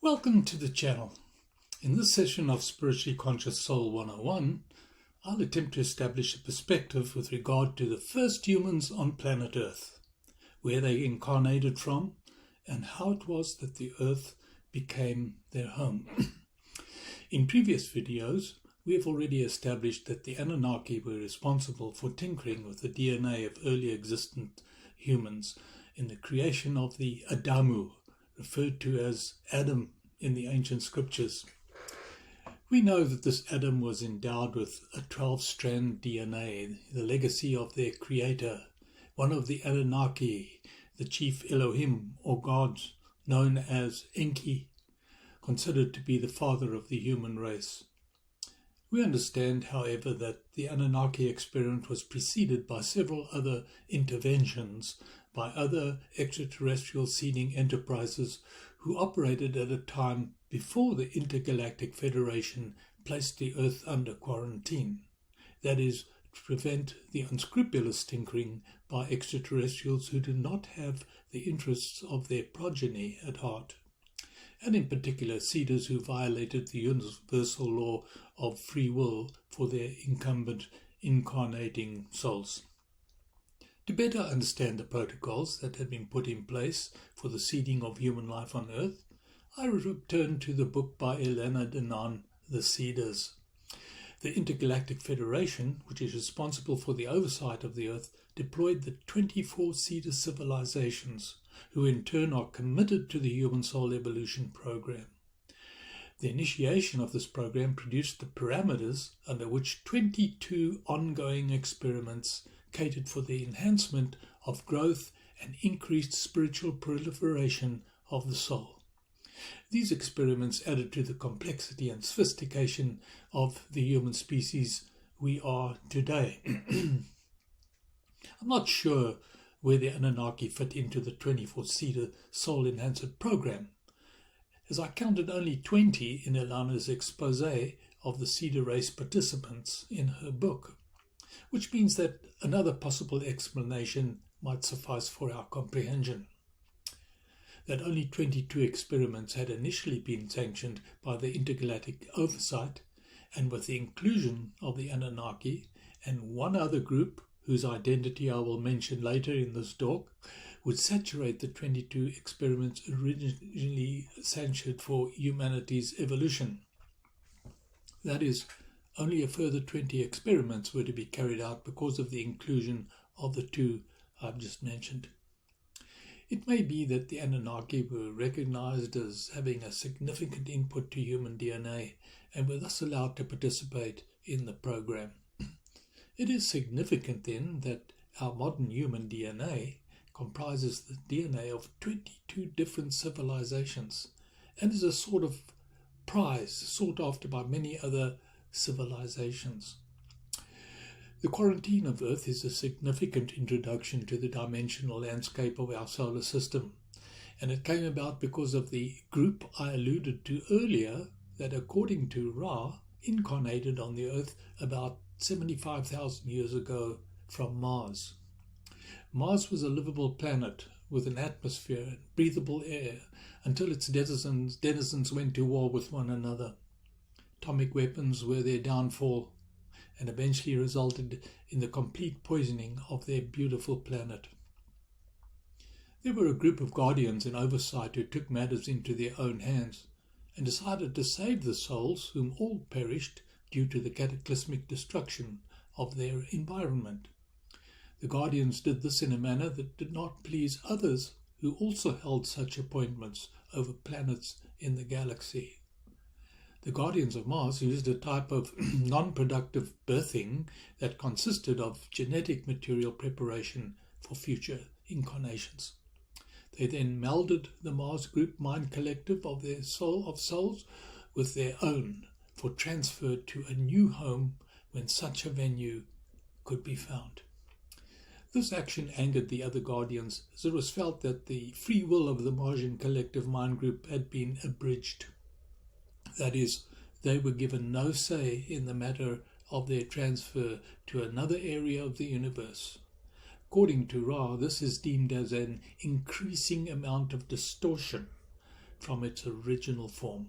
Welcome to the channel. In this session of Spiritually Conscious Soul 101, I'll attempt to establish a perspective with regard to the first humans on planet Earth, where they incarnated from, and how it was that the Earth became their home. In previous videos, we have already established that the Anunnaki were responsible for tinkering with the DNA of early existent humans in the creation of the Adamu, referred to as Adam in the ancient scriptures. We know that this Adam was endowed with a 12-strand DNA, the legacy of their creator, one of the Anunnaki, the chief Elohim or gods, known as Enki, considered to be the father of the human race. We understand, however, that the Anunnaki experiment was preceded by several other interventions by other extraterrestrial seeding enterprises who operated at a time before the Intergalactic Federation placed the Earth under quarantine. That is, to prevent the unscrupulous tinkering by extraterrestrials who did not have the interests of their progeny at heart, and in particular seeders who violated the universal law of free will for their incumbent incarnating souls. To better understand the protocols that had been put in place for the seeding of human life on Earth, I return to the book by Elena Denan, The Seeders. The Intergalactic Federation, which is responsible for the oversight of the Earth, deployed the 24 seeder civilizations, who in turn are committed to the human soul evolution program. The initiation of this program produced the parameters under which 22 ongoing experiments catered for the enhancement of growth and increased spiritual proliferation of the soul. These experiments added to the complexity and sophistication of the human species we are today. I'm not sure where the Anunnaki fit into the 24-seeder soul enhancer program, as I counted only 20 in Elana's expose of the seeder race participants in her book, which means that another possible explanation might suffice for our comprehension. That only 22 experiments had initially been sanctioned by the intergalactic oversight, and with the inclusion of the Anunnaki and one other group, whose identity I will mention later in this talk, would saturate the 22 experiments originally sanctioned for humanity's evolution. That is, only a further 20 experiments were to be carried out because of the inclusion of the two I've just mentioned. It may be that the Anunnaki were recognized as having a significant input to human DNA and were thus allowed to participate in the program. It is significant then that our modern human DNA comprises the DNA of 22 different civilizations and is a sort of prize sought after by many other civilizations. The quarantine of Earth is a significant introduction to the dimensional landscape of our solar system, and it came about because of the group I alluded to earlier that, according to Ra, incarnated on the Earth about 75,000 years ago from Mars. Mars was a livable planet with an atmosphere and breathable air until its denizens went to war with one another. Atomic weapons were their downfall and eventually resulted in the complete poisoning of their beautiful planet. There were a group of guardians in oversight who took matters into their own hands and decided to save the souls whom all perished due to the cataclysmic destruction of their environment. The guardians did this in a manner that did not please others who also held such appointments over planets in the galaxy. The guardians of Mars used a type of non-productive birthing that consisted of genetic material preparation for future incarnations. They then melded the Mars group mind collective of their souls with their own for transfer to a new home when such a venue could be found. This action angered the other guardians, as it was felt that the free will of the Martian collective mind group had been abridged. That is, they were given no say in the matter of their transfer to another area of the universe. According to Ra, this is deemed as an increasing amount of distortion from its original form,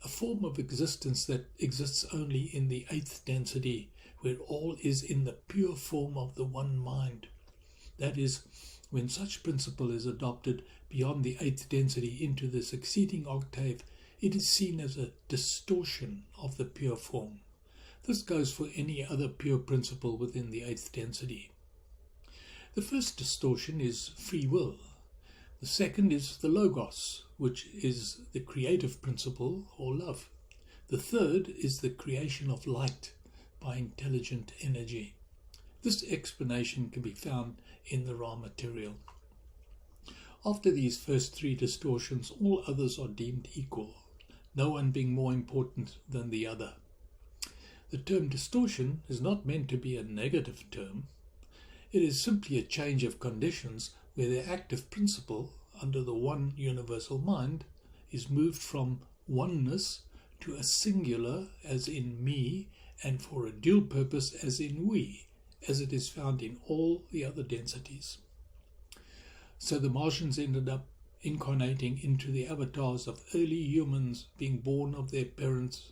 a form of existence that exists only in the eighth density, where all is in the pure form of the one mind. That is, when such principle is adopted beyond the eighth density into the succeeding octave, it is seen as a distortion of the pure form. This goes for any other pure principle within the eighth density. The first distortion is free will. The second is the logos, which is the creative principle or love. The third is the creation of light by intelligent energy. This explanation can be found in the raw material. After these first three distortions, all others are deemed equal, no one being more important than the other. The term distortion is not meant to be a negative term. It is simply a change of conditions where the active principle, under the one universal mind, is moved from oneness to a singular, as in me, and for a dual purpose, as in we, as it is found in all the other densities. So the Martians ended up incarnating into the avatars of early humans being born of their parents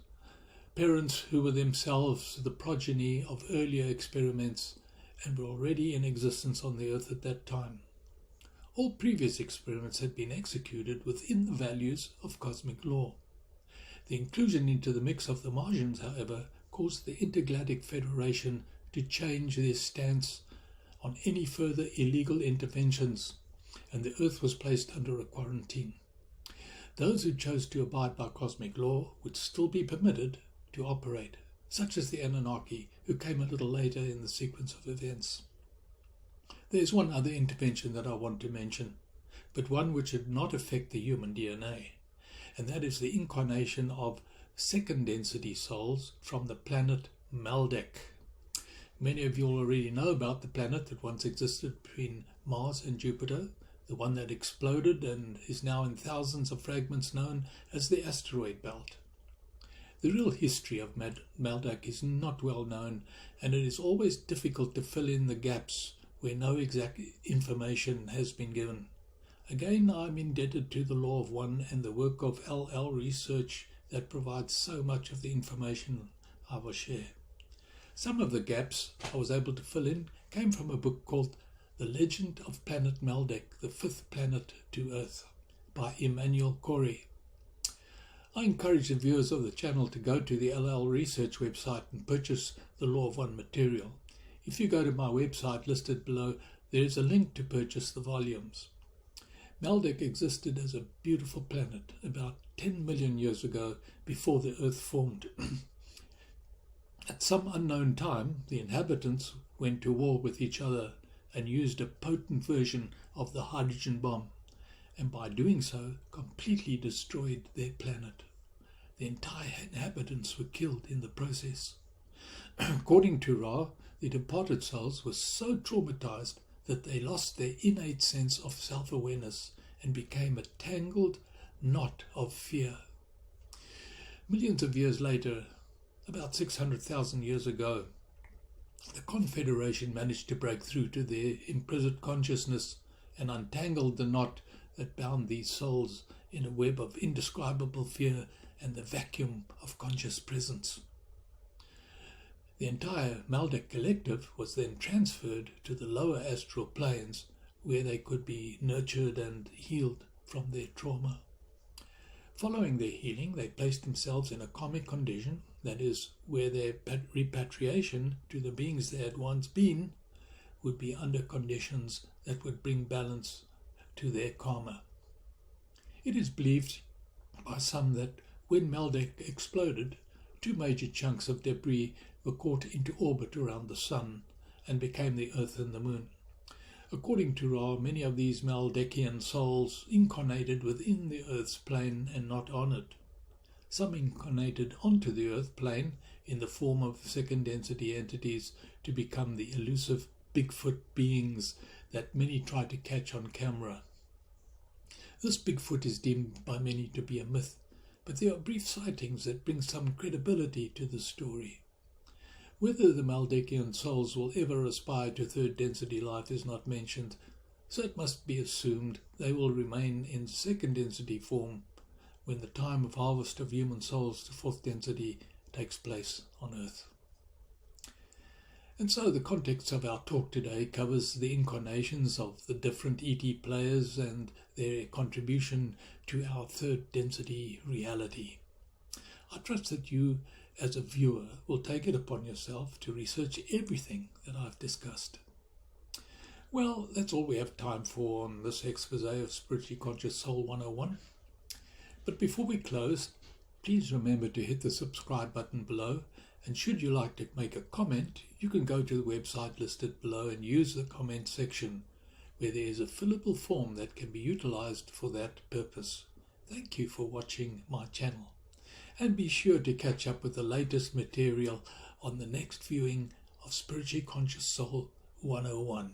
who were themselves the progeny of earlier experiments and were already in existence on the Earth at that time. All previous experiments had been executed within the values of cosmic law. The inclusion into the mix of the Martians, however, caused the Intergalactic Federation to change their stance on any further illegal interventions, and the Earth was placed under a quarantine. Those who chose to abide by cosmic law would still be permitted to operate, such as the Anunnaki, who came a little later in the sequence of events. There is one other intervention that I want to mention, but one which did not affect the human DNA, and that is the incarnation of second density souls from the planet Maldek. Many of you already know about the planet that once existed between Mars and Jupiter, the one that exploded and is now in thousands of fragments known as the asteroid belt. The real history of Maldek is not well known, and it is always difficult to fill in the gaps where no exact information has been given. Again, I am indebted to the Law of One and the work of LL Research that provides so much of the information I will share. Some of the gaps I was able to fill in came from a book called The Legend of Planet Maldek, the Fifth Planet to Earth, by Emmanuel Corey. I encourage the viewers of the channel to go to the LL Research website and purchase the Law of One material. If you go to my website listed below, there is a link to purchase the volumes. Maldek existed as a beautiful planet about 10 million years ago, before the Earth formed. At some unknown time, the inhabitants went to war with each other and used a potent version of the hydrogen bomb, and by doing so completely destroyed their planet. The entire inhabitants were killed in the process. According to Ra, the departed souls were so traumatized that they lost their innate sense of self-awareness and became a tangled knot of fear. Millions of years later, about 600,000 years ago, the Confederation managed to break through to their imprisoned consciousness and untangled the knot that bound these souls in a web of indescribable fear and the vacuum of conscious presence. The entire Maldek collective was then transferred to the lower astral planes, where they could be nurtured and healed from their trauma. Following their healing, they placed themselves in a karmic condition, that is, where their repatriation to the beings they had once been would be under conditions that would bring balance to their karma. It is believed by some that when Maldek exploded, two major chunks of debris were caught into orbit around the Sun and became the Earth and the Moon. According to Ra, many of these Maldekian souls incarnated within the Earth's plane and not on it. Some incarnated onto the Earth plane in the form of second density entities to become the elusive Bigfoot beings that many try to catch on camera. This Bigfoot is deemed by many to be a myth, but there are brief sightings that bring some credibility to the story. Whether the Maldekian souls will ever aspire to third density life is not mentioned, so it must be assumed they will remain in second density form when the time of harvest of human souls to fourth density takes place on Earth. And so the context of our talk today covers the incarnations of the different ET players and their contribution to our third density reality. I trust that you, as a viewer, will take it upon yourself to research everything that I've discussed. Well, that's all we have time for on this expose of Spiritually Conscious Soul 101. But before we close, please remember to hit the subscribe button below, and should you like to make a comment, you can go to the website listed below and use the comment section, where there is a fillable form that can be utilized for that purpose. Thank you for watching my channel, and be sure to catch up with the latest material on the next viewing of Spiritually Conscious Soul 101.